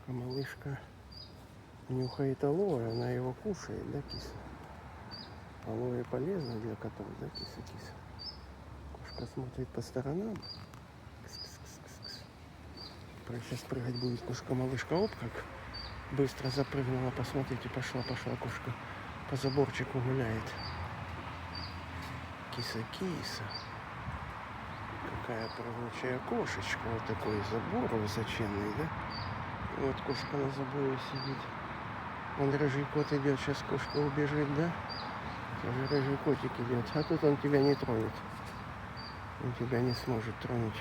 Кошка-малышка нюхает алоэ, она его кушает, да, киса? Алоэ полезно для котов, да, киса-киса? Кошка смотрит по сторонам. Кс-кс-кс-кс-кс. Сейчас прыгать будет кошка-малышка. Оп, как быстро запрыгнула. Посмотрите, пошла кошка. По заборчику гуляет. Киса-киса. Какая прыгучая кошечка. Вот такой забор высоченный, да? Вот кошка на заборе сидит. Вон рыжий кот идет. Сейчас кошка убежит, да? Тоже рыжий котик идет. А тут он тебя не тронет. Он тебя не сможет тронуть.